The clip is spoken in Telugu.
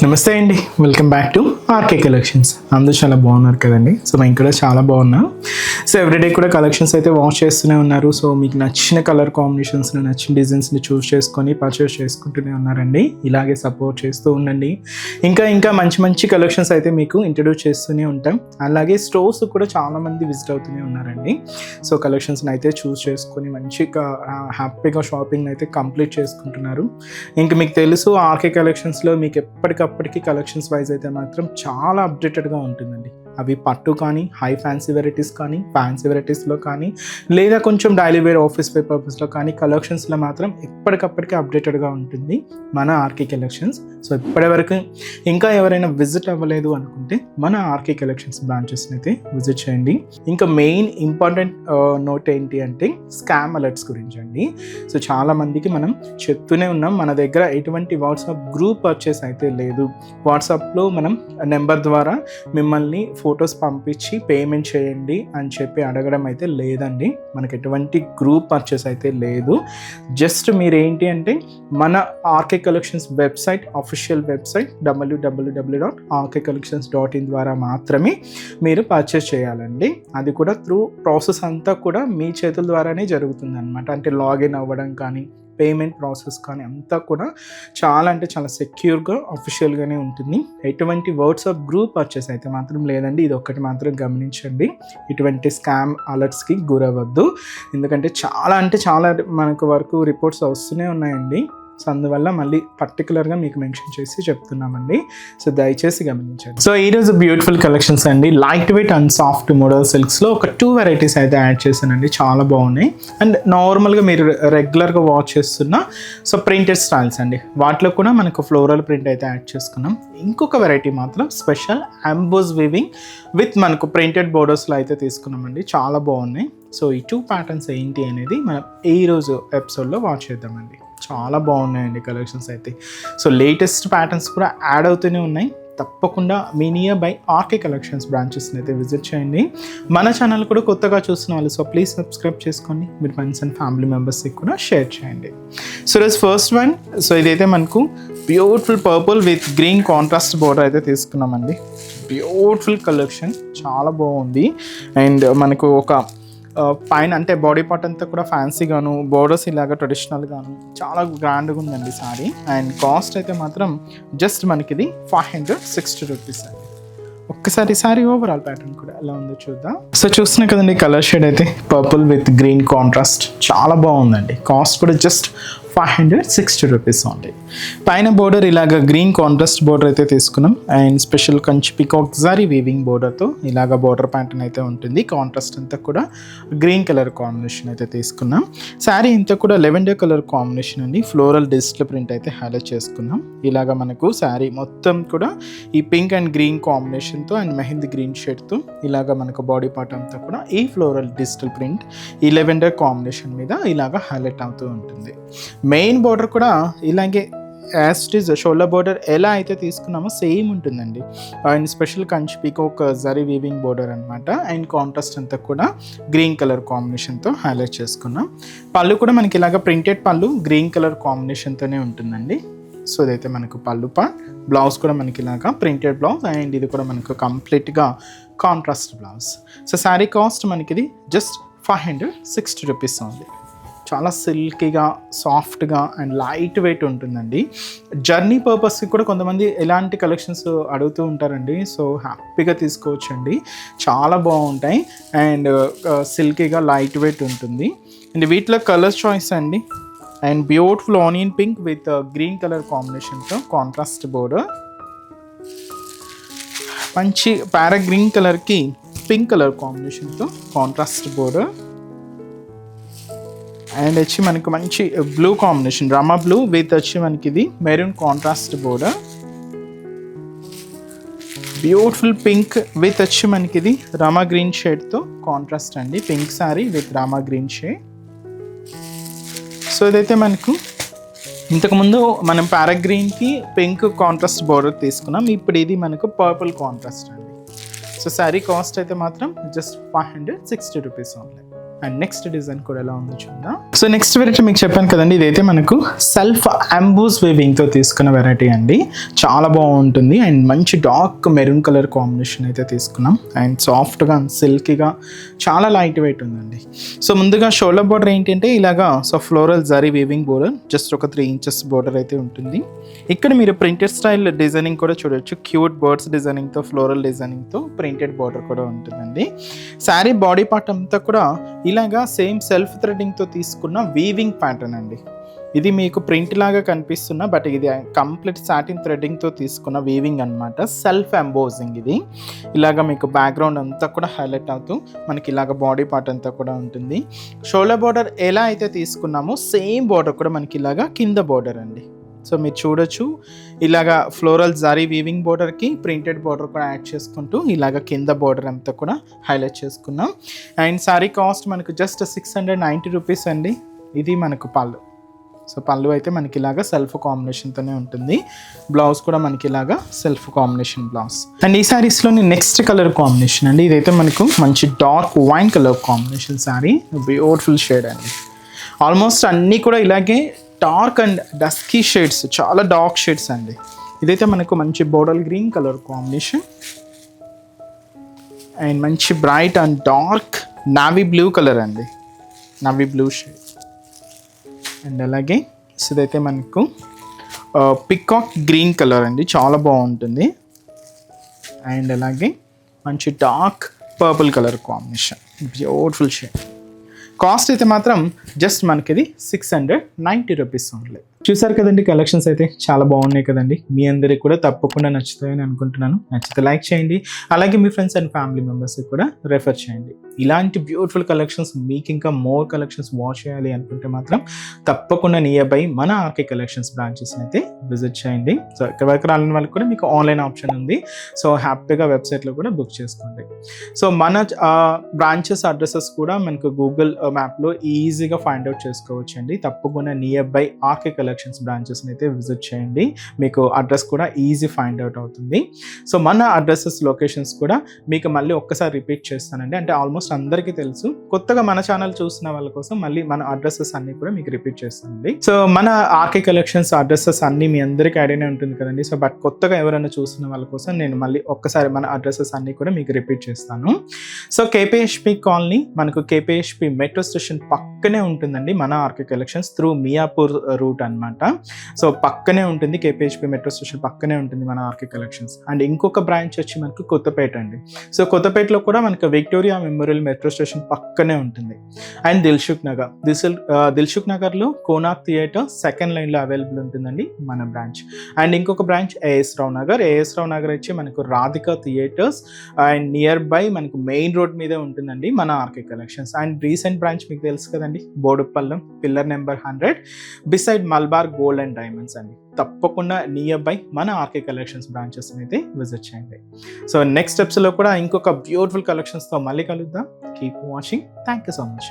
నమస్తే అండి, welcome back to RK Collections. అందరూ చాలా బాగున్నారు కదండి. సో మేము కూడా చాలా బాగున్నాం. సో ఎవ్రీడే కూడా కలెక్షన్స్ అయితే వాచ్ చేస్తూనే ఉన్నారు. సో మీకు నచ్చిన కలర్ కాంబినేషన్స్ని, నచ్చిన డిజైన్స్ని చూస్ చేసుకొని పర్చేస్ చేసుకుంటూనే ఉన్నారండి. ఇలాగే సపోర్ట్ చేస్తూ ఉండండి. ఇంకా మంచి మంచి కలెక్షన్స్ అయితే మీకు ఇంట్రడ్యూస్ చేస్తూనే ఉంటాం. అలాగే స్టోర్స్ కూడా చాలామంది విజిట్ అవుతూనే ఉన్నారండి. సో కలెక్షన్స్ని అయితే చూస్ చేసుకొని మంచిగా హ్యాపీగా షాపింగ్ అయితే కంప్లీట్ చేసుకుంటున్నారు. ఇంకా మీకు తెలుసు ఆర్కే కలెక్షన్స్లో మీకు ఎప్పటికప్పటికి కలెక్షన్స్ వైజ్ అయితే మాత్రం చాలా అప్డేటెడ్గా ఉంటుందండి. అవి పట్టు కానీ, హై ఫ్యాన్సీ వెరైటీస్ కానీ, ఫ్యాన్సీ వెరైటీస్లో కానీ, లేదా కొంచెం డైలీ వేర్ ఆఫీస్ వేర్ పర్పస్లో కానీ కలెక్షన్స్లో మాత్రం ఎప్పటికప్పటికీ అప్డేటెడ్గా ఉంటుంది మన ఆర్కే కలెక్షన్స్. సో ఇప్పటివరకు ఇంకా ఎవరైనా విజిట్ అవ్వలేదు అనుకుంటే మన ఆర్కే కలెక్షన్స్ బ్రాంచెస్ని అయితే విజిట్ చేయండి. ఇంకా మెయిన్ ఇంపార్టెంట్ నోట్ ఏంటి అంటే స్కామ్ అలర్ట్స్ గురించి అండి. సో చాలామందికి మనం చెప్తూనే ఉన్నాం, మన దగ్గర ఎటువంటి వాట్సాప్ గ్రూప్ పర్చేస్ అయితే లేదు. వాట్సాప్లో మనం నెంబర్ ద్వారా మిమ్మల్ని ఫొటోస్ పంపించి పేమెంట్ చేయండి అని చెప్పి అడగడం అయితే లేదండి. మనకి ఎటువంటి గ్రూప్ పర్చేస్ అయితే లేదు. జస్ట్ మీరు ఏంటి అంటే మన RK Collections website, official website www.rkcollections.in ద్వారా మాత్రమే మీరు పర్చేస్ చేయాలండి. అది కూడా త్రూ ప్రాసెస్ అంతా కూడా మీ చేతుల ద్వారానే జరుగుతుంది అనమాట. అంటే లాగిన్ అవ్వడం కానీ, పేమెంట్ ప్రాసెస్ కానీ అంతా కూడా చాలా సెక్యూర్గా అఫీషియల్గానే ఉంటుంది. ఎటువంటి వాట్సాప్ గ్రూప్ పర్చేస్ అయితే మాత్రం లేదండి. ఇది ఒక్కటి మాత్రం గమనించండి. ఇటువంటి స్కామ్ అలర్ట్స్కి గురవద్దు. ఎందుకంటే చాలా మనకు వరకు రిపోర్ట్స్ వస్తూనే ఉన్నాయండి. సో అందువల్ల మళ్ళీ పర్టికులర్గా మీకు మెన్షన్ చేసి చెప్తున్నామండి. సో దయచేసి గమనించండి. సో ఈరోజు బ్యూటిఫుల్ కలెక్షన్స్ అండి. Light weight and soft model సిల్క్స్లో ఒక 2 వెరైటీస్ అయితే యాడ్ చేశానండి. చాలా బాగున్నాయి. అండ్ నార్మల్గా మీరు రెగ్యులర్గా వాచ్ చేస్తున్న సో ప్రింటెడ్ స్టైల్స్ అండి. వాటిలో కూడా మనకు ఫ్లోరల్ ప్రింట్ అయితే యాడ్ చేసుకున్నాం. ఇంకొక వెరైటీ మాత్రం స్పెషల్ అంబోస్ వీవింగ్ విత్ మనకు ప్రింటెడ్ బోర్డర్స్లో అయితే తీసుకున్నామండి. చాలా బాగున్నాయి. సో ఈ 2 ప్యాటర్న్స్ ఏంటి అనేది మనం ఈరోజు ఎపిసోడ్లో వాచ్ చేద్దామండి. చాలా బాగున్నాయండి కలెక్షన్స్ అయితే. సో లేటెస్ట్ ప్యాటర్న్స్ కూడా యాడ్ అవుతూనే ఉన్నాయి. తప్పకుండా మీ నియర్ బై ఆర్కే కలెక్షన్స్ బ్రాంచెస్ని అయితే విజిట్ చేయండి. మన ఛానల్ కూడా కొత్తగా చూసిన వాళ్ళు సో ప్లీజ్ సబ్స్క్రైబ్ చేసుకోండి. మీరు ఫ్రెండ్స్ అండ్ ఫ్యామిలీ మెంబర్స్కి కూడా షేర్ చేయండి. సో రోజు ఫస్ట్ వన్, సో ఇదైతే మనకు beautiful purple with green contrast border అయితే తీసుకున్నామండి. బ్యూటిఫుల్ కలెక్షన్, చాలా బాగుంది. అండ్ మనకు ఒక పైన అంటే బాడీ పార్ట్ అంతా కూడా ఫ్యాన్సీగాను, బోర్డర్స్ ఇలాగా ట్రెడిషనల్గాను చాలా గ్రాండ్గా ఉందండి సారీ. అండ్ కాస్ట్ అయితే మాత్రం జస్ట్ మనకి ఇది 560 రూపీస్ అండి. ఒక్కసారి సారీ ఓవరాల్ ప్యాటర్న్ కూడా ఎలా ఉందో చూద్దాం. సో చూస్తున్నాయి కదండి, కలర్ షేడ్ అయితే పర్పుల్ విత్ గ్రీన్ కాంట్రాస్ట్ చాలా బాగుందండి. కాస్ట్ కూడా జస్ట్ 560 రూపీస్ ఉంది. పైన బోర్డర్ ఇలాగ గ్రీన్ కాంట్రాస్ట్ బోర్డర్ అయితే తీసుకున్నాం. And special Kanchi peacock zari weaving బోర్డర్తో ఇలాగ బోర్డర్ ప్యాటర్న్ అయితే ఉంటుంది. కాంట్రాస్ట్ అంతా కూడా గ్రీన్ కలర్ కాంబినేషన్ అయితే తీసుకున్నాం. శారీ అంతా కూడా లెవెండర్ కలర్ కాంబినేషన్ అండి. ఫ్లోరల్ డిజిటల్ ప్రింట్ అయితే హైలైట్ చేసుకున్నాం. ఇలాగ మనకు శారీ మొత్తం కూడా ఈ పింక్ అండ్ గ్రీన్ కాంబినేషన్తో అండ్ మెహందీ గ్రీన్ షేడ్తో ఇలాగ మనకు బాడీ పార్ట్ అంతా కూడా ఈ ఫ్లోరల్ డిజిటల్ ప్రింట్ ఈ లెవెండర్ కాంబినేషన్ మీద ఇలాగ హైలైట్ అవుతూ ఉంటుంది. మెయిన్ బోర్డర్ కూడా ఇలాగే as it is shoulder border ఎలా అయితే తీసుకున్నామో సేమ్ ఉంటుందండి. And special Kanchi peacock zari weaving border అనమాట. అండ్ కాంట్రాస్ట్ అంతా కూడా గ్రీన్ కలర్ కాంబినేషన్తో హైలైట్ చేసుకున్నాం. పళ్ళు కూడా మనకి ఇలాగ ప్రింటెడ్ పళ్ళు గ్రీన్ కలర్ కాంబినేషన్తోనే ఉంటుందండి. సో ఇదైతే మనకు పళ్ళు పార్ట్. బ్లౌజ్ కూడా మనకి ఇలాగ ప్రింటెడ్ బ్లౌజ్. అండ్ ఇది కూడా మనకు కంప్లీట్గా contrast blouse. So sari cost మనకి ఇది జస్ట్ 560 రూపీస్ ఉంది. చాలా సిల్కీగా, సాఫ్ట్గా అండ్ లైట్ వెయిట్ ఉంటుందండి. జర్నీ పర్పస్కి కూడా కొంతమంది ఎలాంటి కలెక్షన్స్ అడుగుతూ ఉంటారండి. సో హ్యాపీగా తీసుకోవచ్చండి, చాలా బాగుంటాయి. అండ్ సిల్కీగా లైట్ వెయిట్ ఉంటుంది. అండ్ వీటిలో కలర్ చాయిస్ అండి. And beautiful onion pink with green colour కాంబినేషన్తో కాంట్రాస్ట్ బోర్డర్. మంచి ప్యారా గ్రీన్ కలర్కి పింక్ కలర్ కాంబినేషన్తో కాంట్రాస్ట్ బోర్డర్. అండ్ వచ్చి మనకు మంచి blue combination, Rama blue with వచ్చి మనకి ఇది maroon contrast border. Beautiful pink with వచ్చి మనకి ఇది రామా గ్రీన్ షేడ్తో కాంట్రాస్ట్ అండి. Pink sari with Rama green shade. So ఇదైతే మనకు ఇంతకుముందు మనం పారాగ్రీన్కి పింక్ కాంట్రాస్ట్ బోర్డర్ తీసుకున్నాం. ఇప్పుడు ఇది మనకు పర్పుల్ కాంట్రాస్ట్ అండి. సో శారీ కాస్ట్ అయితే మాత్రం just 560 rupees only. And next design కూడా ఎలా ఉందో చూద్దాం. సో నెక్స్ట్ వెరైటీ మీకు చెప్పాను కదండి, ఇదైతే మనకు సెల్ఫ్ అంబూస్ వీవింగ్తో తీసుకున్న వెరైటీ అండి. చాలా బాగుంటుంది అండ్ మంచి డార్క్ మెరూన్ కలర్ కాంబినేషన్ అయితే తీసుకున్నాం. అండ్ సాఫ్ట్గా సిల్కీగా చాలా లైట్ వెయిట్ ఉందండి. సో ముందుగా షోల్డర్ బోర్డర్ ఏంటంటే ఇలాగా so floral zari weaving border, just ఒక 3 inches బోర్డర్ అయితే ఉంటుంది. ఇక్కడ మీరు ప్రింటెడ్ స్టైల్ డిజైనింగ్ కూడా చూడొచ్చు. క్యూట్ బర్డ్స్ డిజైనింగ్తో ఫ్లోరల్ డిజైనింగ్తో ప్రింటెడ్ బోర్డర్ కూడా ఉంటుందండి. శారీ బాడీ పార్ట్ అంతా కూడా ఇలాగా సేమ్ సెల్ఫ్ థ్రెడ్డింగ్తో తీసుకున్న వీవింగ్ ప్యాటర్న్ అండి. ఇది మీకు ప్రింట్ లాగా కనిపిస్తున్న బట్ ఇది కంప్లీట్ సాటిన్ థ్రెడ్డింగ్తో తీసుకున్న వీవింగ్ అనమాట. సెల్ఫ్ ఎంబోజింగ్ ఇది. ఇలాగ మీకు బ్యాక్గ్రౌండ్ అంతా కూడా హైలైట్ అవుతూ మనకి ఇలాగ బాడీ పార్ట్ అంతా కూడా ఉంటుంది. షోల్డర్ బోర్డర్ ఎలా అయితే తీసుకున్నామో సేమ్ బోర్డర్ కూడా మనకి ఇలాగా కింద బోర్డర్ అండి. సో మీరు చూడొచ్చు ఇలాగా ఫ్లోరల్ జారీ వీవింగ్ బోర్డర్కి ప్రింటెడ్ బోర్డర్ కూడా యాడ్ చేసుకుంటూ ఇలాగ కింద బోర్డర్ అంతా కూడా హైలైట్ చేసుకున్నాం. అండ్ సారీ కాస్ట్ మనకు జస్ట్ 690 రూపీస్ అండి. ఇది మనకు పళ్ళు. సో పళ్ళు అయితే మనకి ఇలాగా సెల్ఫ్ కాంబినేషన్తోనే ఉంటుంది. బ్లౌజ్ కూడా మనకి ఇలాగా సెల్ఫ్ కాంబినేషన్ బ్లౌజ్. అండ్ ఈ శారీస్లోని నెక్స్ట్ కలర్ కాంబినేషన్ అండి, ఇదైతే మనకు మంచి dark wine colour combination sari, beautiful shade అండి. ఆల్మోస్ట్ అన్నీ కూడా ఇలాగే డార్క్ అండ్ డస్కీ షేడ్స్, చాలా డార్క్ షేడ్స్ అండి. ఇదైతే మనకు మంచి బోర్డల్ గ్రీన్ కలర్ కాంబినేషన్ అండ్ మంచి bright and dark navy blue colour అండి, నావీ బ్లూ షేడ్. అండ్ అలాగే ఇదైతే మనకు పికాక్ గ్రీన్ కలర్ అండి, చాలా బాగుంటుంది. అండ్ అలాగే మంచి dark purple colour combination, beautiful shade. Cost అయితే మాత్రం జస్ట్ మనకి ఇది 690 రూపీస్ ఓన్లీ. చూసారు కదండి, కలెక్షన్స్ అయితే చాలా బాగున్నాయి కదండి. మీ అందరికి కూడా తప్పకుండా నచ్చుతాయని అనుకుంటున్నాను. నచ్చితే లైక్ చేయండి, అలాగే మీ ఫ్రెండ్స్ అండ్ ఫ్యామిలీ మెంబర్స్కి కూడా రెఫర్ చేయండి. ఇలాంటి బ్యూటిఫుల్ కలెక్షన్స్ మీకు ఇంకా మోర్ కలెక్షన్స్ వాచ్ చేయాలి అనుకుంటే మాత్రం తప్పకుండా నియర్ బై మన ఆర్కే కలెక్షన్స్ బ్రాంచెస్ని అయితే విజిట్ చేయండి. సో ఇక్కడ వరకు రాలని వాళ్ళకి కూడా మీకు ఆన్లైన్ ఆప్షన్ ఉంది. సో హ్యాపీగా వెబ్సైట్లో కూడా బుక్ చేసుకోండి. సో మన బ్రాంచెస్ అడ్రసెస్ కూడా మనకు గూగుల్ మ్యాప్లో ఈజీగా ఫైండ్ అవుట్ చేసుకోవచ్చు అండి. తప్పకుండా నియర్ బై ఆర్కే కలెక్షన్స్ బ్రాంచెస్ని అయితే విజిట్ చేయండి. మీకు అడ్రస్ కూడా ఈజీ ఫైండ్ అవుట్ అవుతుంది. సో మన అడ్రసెస్ లొకేషన్స్ కూడా మీకు మళ్ళీ ఒక్కసారి రిపీట్ చేస్తానండి. అంటే ఆల్మోస్ట్ అందరికీ తెలుసు, కొత్తగా మన ఛానల్ చూసిన వాళ్ళ కోసం మళ్ళీ మన అడ్రసెస్ అన్ని కూడా మీకు రిపీట్ చేస్తానండి. సో మన ఆర్కే కలెక్షన్స్ అడ్రసెస్ అన్ని మీ అందరికీ ఐడియానే ఉంటుంది కదండి. సో బట్ కొత్తగా ఎవరైనా చూసిన వాళ్ళ కోసం నేను మళ్ళీ ఒక్కసారి మన అడ్రసెస్ అన్ని కూడా మీకు రిపీట్ చేస్తాను. సో కేపీహెచ్పి కాలనీ మనకు కేపీహెచ్పి మెట్రో స్టేషన్ పక్కనే ఉంటుందండి మన RK Collections, through Miyapur route అనమాట. సో పక్కనే ఉంటుంది, కేపీహెచ్పి మెట్రో స్టేషన్ పక్కనే ఉంటుంది మన ఆర్కే కలెక్షన్స్. అండ్ ఇంకొక బ్రాంచ్ వచ్చి మనకు కొత్తపేట అండి. సో కొత్తపేటలో కూడా మనకు విక్టోరియా మెమోరియల్ మెట్రో స్టేషన్ పక్కనే ఉంటుంది. అండ్ దిల్సుఖ్ నగర్లో కోనాక్ థియేటర్ సెకండ్ లైన్లో అవైలబుల్ ఉంటుందండి మన బ్రాంచ్. అండ్ ఇంకొక బ్రాంచ్ ఏఎస్ రావు నగర్ వచ్చి మనకు Radhika theatres and nearby మనకు మెయిన్ రోడ్ మీదే ఉంటుందండి మన RK collections. And recent branch మీకు తెలుసు కదండి, Boduppalam pillar number 100 beside Malabar gold and diamonds అండి. తప్పకుండా నియర్ బై మన ఆర్కే కలెక్షన్స్ బ్రాంచెస్ అయితే విజిట్ చేయండి. సో నెక్స్ట్ స్టెప్స్లో కూడా ఇంకొక బ్యూటిఫుల్ కలెక్షన్స్తో మళ్ళీ కలుద్దాం. Keep watching. Thank you so much.